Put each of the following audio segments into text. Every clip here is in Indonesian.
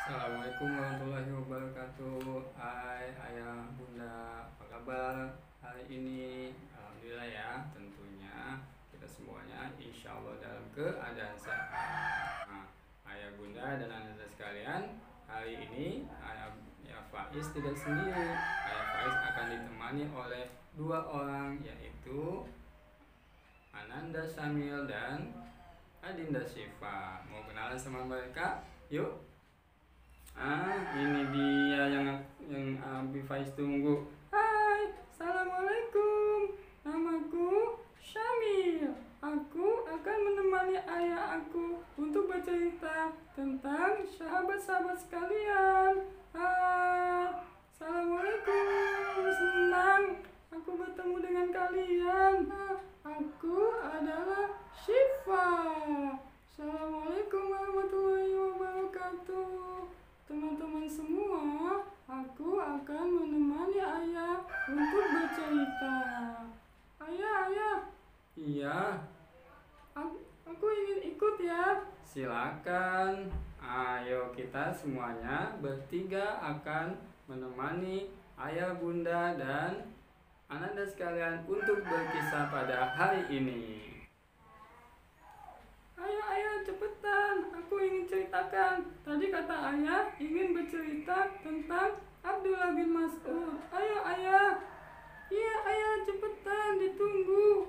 Assalamualaikum warahmatullahi wabarakatuh. Hai ayah bunda, apa kabar hari ini? Alhamdulillah ya, tentunya kita semuanya insya Allah dalam keadaan sehat. Nah, ayah bunda dan anak-anak sekalian, hari ini ayah Faiz tidak sendiri. Ayah Faiz akan ditemani oleh dua orang, yaitu Ananda Samil dan Adinda Syifa. Mau kenalan sama mereka? Yuk. Ini dia yang Abi Faiz tunggu. Hai, assalamualaikum. Namaku Syamil. Aku akan menemani ayah aku untuk bercerita tentang sahabat-sahabat sekalian. Hai, assalamualaikum. Senang aku bertemu dengan kalian. Aku adalah Syifa. Assalamualaikum warahmatullahi wabarakatuh. Teman-teman semua, aku akan menemani ayah untuk bercerita. Ayah. Iya. Aku ingin ikut ya. Silakan. Ayo kita semuanya bertiga akan menemani ayah, bunda, dan Ananda sekalian untuk berkisah pada hari ini. Ayah, cepetan. Aku ingin ceritakan. Tadi kata ayah ingin bercerita tentang Abdullah bin Mas'ud. Ayo, ayah. Iya, ayah, cepetan. Ditunggu.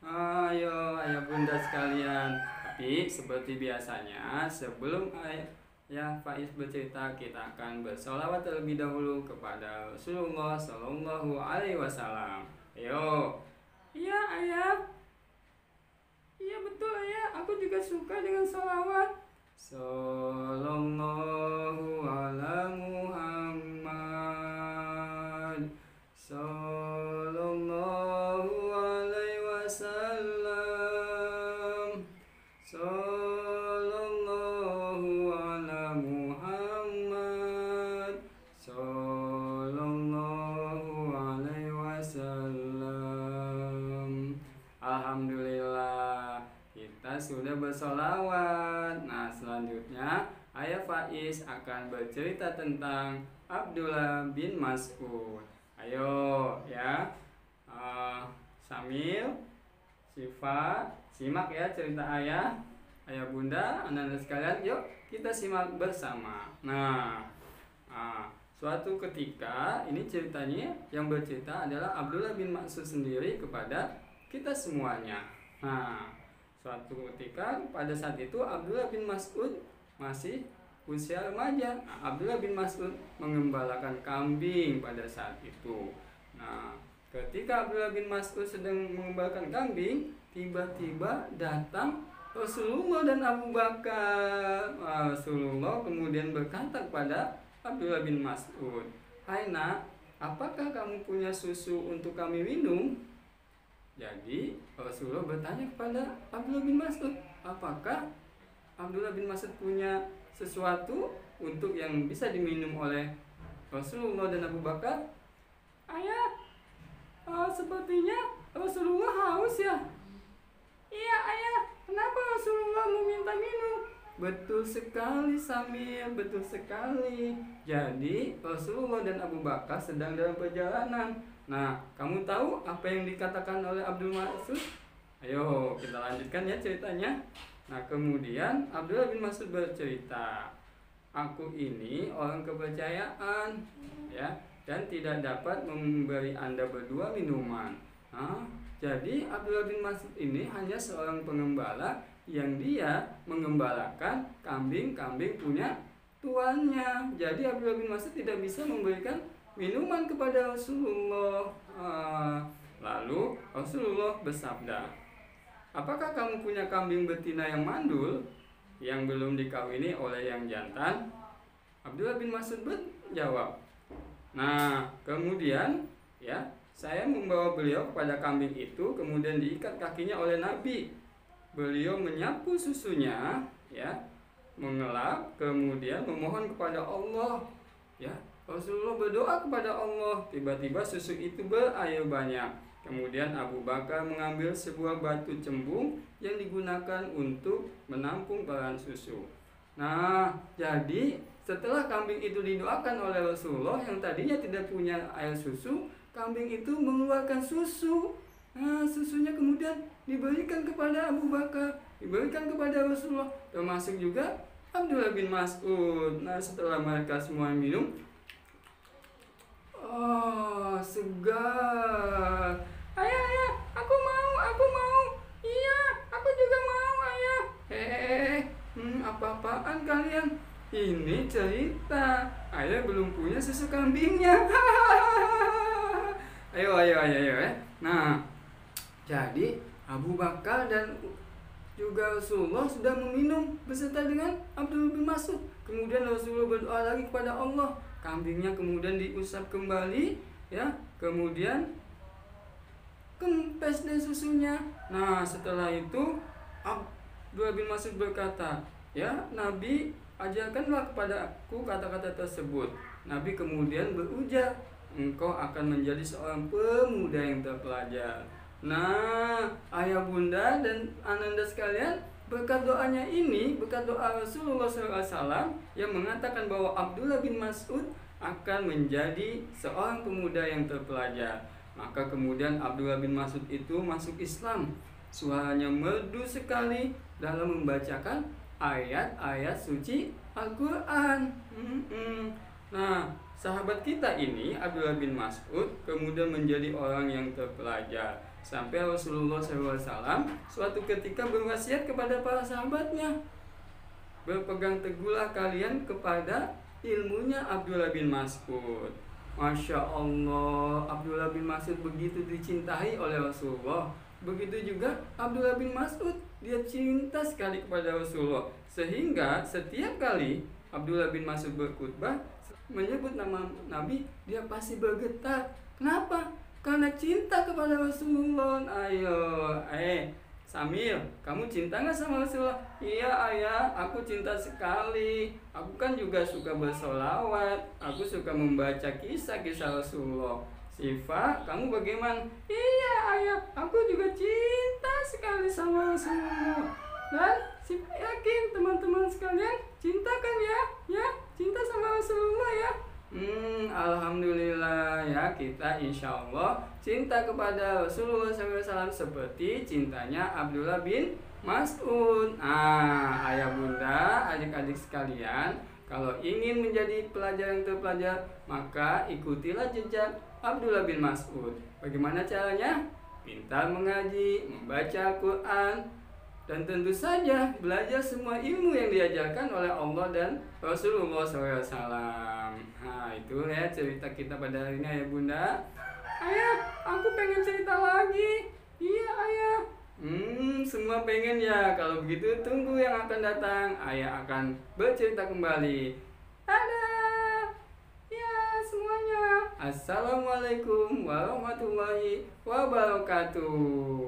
Ayo, ayah bunda sekalian. Tapi seperti biasanya, sebelum ayah Faiz bercerita, kita akan bersolawat terlebih dahulu kepada Rasulullah Shallallahu Alaihi Wasallam. Ayo. Iya, ayah. Iya betul ya, aku juga suka dengan sholawat. Sallallahu ala Muhammad, sallallahu alaihi wasallam, sallallahu ala Muhammad, sallallahu alaihi wasallam. Alhamdulillah, kita sudah bersolawat. Nah, selanjutnya ayah Faiz akan bercerita tentang Abdullah bin Mas'ud. Ayo ya, Samil, Syifa, simak ya cerita ayah bunda, anak-anak sekalian. Yuk kita simak bersama. Suatu ketika, ini ceritanya yang bercerita adalah Abdullah bin Mas'ud sendiri kepada kita semuanya. Suatu ketika pada saat itu Abdullah bin Mas'ud masih usia remaja. Abdullah bin Mas'ud mengembalakan kambing pada saat itu. Ketika Abdullah bin Mas'ud sedang mengembalakan kambing, tiba-tiba datang Rasulullah dan Abu Bakar. Rasulullah kemudian berkata kepada Abdullah bin Mas'ud, "Hai nak, apakah kamu punya susu untuk kami minum?" Jadi Rasulullah bertanya kepada Abdullah bin Mas'ud, apakah Abdullah bin Mas'ud punya sesuatu untuk yang bisa diminum oleh Rasulullah dan Abu Bakar? Ayah, sepertinya Rasulullah haus ya. Iya ayah, kenapa Rasulullah meminta minum? Betul sekali Samir, betul sekali. Jadi Rasulullah dan Abu Bakar sedang dalam perjalanan. Kamu tahu apa yang dikatakan oleh Abdul Mas'ud? Ayo kita lanjutkan ya ceritanya. Kemudian Abdullah bin Mas'ud bercerita, "Aku ini orang kepercayaan ya, dan tidak dapat memberi Anda berdua minuman." Jadi Abdullah bin Mas'ud ini hanya seorang pengembala yang dia mengembalakan kambing-kambing punya tuannya. Jadi Abdullah bin Mas'ud tidak bisa memberikan minuman kepada Rasulullah. Lalu Rasulullah bersabda, "Apakah kamu punya kambing betina yang mandul yang belum dikawini oleh yang jantan?" Abdullah bin Mas'ud menjawab, kemudian ya, saya membawa beliau kepada kambing itu, kemudian diikat kakinya oleh Nabi. Beliau menyapu susunya ya, mengelap, kemudian memohon kepada Allah ya. Rasulullah berdoa kepada Allah, tiba-tiba susu itu berair banyak. Kemudian Abu Bakar mengambil sebuah batu cembung yang digunakan untuk menampung bahan susu. Jadi setelah kambing itu didoakan oleh Rasulullah yang tadinya tidak punya air susu, kambing itu mengeluarkan susu. Nah, susunya kemudian diberikan kepada Abu Bakar, diberikan kepada Rasulullah, termasuk juga Abdullah bin Mas'ud. Nah, setelah mereka semua minum, oh, segar. Ayah, ayah, aku mau, aku mau. Iya, aku juga mau, ayah. Apa-apaan kalian? Ini cerita. Ayah belum punya susu kambingnya. Ayo, ayo, ayo, ayo, ya. Nah, jadi Abu Bakar dan juga Rasulullah sudah meminum beserta dengan Abdullah bin Mas'ud. Kemudian Rasulullah berdoa lagi kepada Allah. Kambingnya kemudian diusap kembali, ya. Kemudian kempes deh susunya. Nah, setelah itu Abdullah bin Mas'ud berkata, ya Nabi, ajarkanlah kepada aku kata-kata tersebut. Nabi kemudian berujar, engkau akan menjadi seorang pemuda yang terpelajar. Nah, ayah bunda dan ananda sekalian, berkat doanya ini, berkat doa Rasulullah SAW yang mengatakan bahwa Abdullah bin Mas'ud akan menjadi seorang pemuda yang terpelajar, maka kemudian Abdullah bin Mas'ud itu masuk Islam. Suaranya merdu sekali dalam membacakan ayat-ayat suci Al-Quran. Nah, sahabat kita ini Abdullah bin Mas'ud kemudian menjadi orang yang terpelajar, sampai Rasulullah SAW suatu ketika berwasiat kepada para sahabatnya, berpegang teguhlah kalian kepada ilmunya Abdullah bin Mas'ud. Masya Allah, Abdullah bin Mas'ud begitu dicintai oleh Rasulullah. Begitu juga Abdullah bin Mas'ud, dia cinta sekali kepada Rasulullah, sehingga setiap kali Abdullah bin Mas'ud berkhutbah menyebut nama Nabi, dia pasti bergetar. Kenapa? Karena cinta kepada Rasulullah. Ayo, Samil, kamu cinta nggak sama Rasulullah? Iya ayah, aku cinta sekali. Aku kan juga suka bersolawat. Aku suka membaca kisah-kisah Rasulullah. Sifa, kamu bagaimana? Iya ayah, aku juga cinta sekali sama Rasulullah. Dan Sifa yakin teman-teman sekalian cinta kan ya? Ya, cinta sama Rasulullah ya. Alhamdulillah ya, kita insya Allah cinta kepada Rasulullah SAW seperti cintanya Abdullah bin Mas'ud. Ayah bunda, adik-adik sekalian, kalau ingin menjadi pelajar yang terpelajar, maka ikutilah jejak Abdullah bin Mas'ud. Bagaimana caranya? Pintar mengaji, membaca Al-Quran, dan tentu saja belajar semua ilmu yang diajarkan oleh Allah dan Rasulullah SAW. Nah, itu ya cerita kita pada hari ini ayah bunda. Ayah, aku pengen cerita lagi. Iya ayah. Semua pengen ya. Kalau begitu tunggu yang akan datang. Ayah akan bercerita kembali. Dadah. Ya semuanya. Assalamualaikum warahmatullahi wabarakatuh.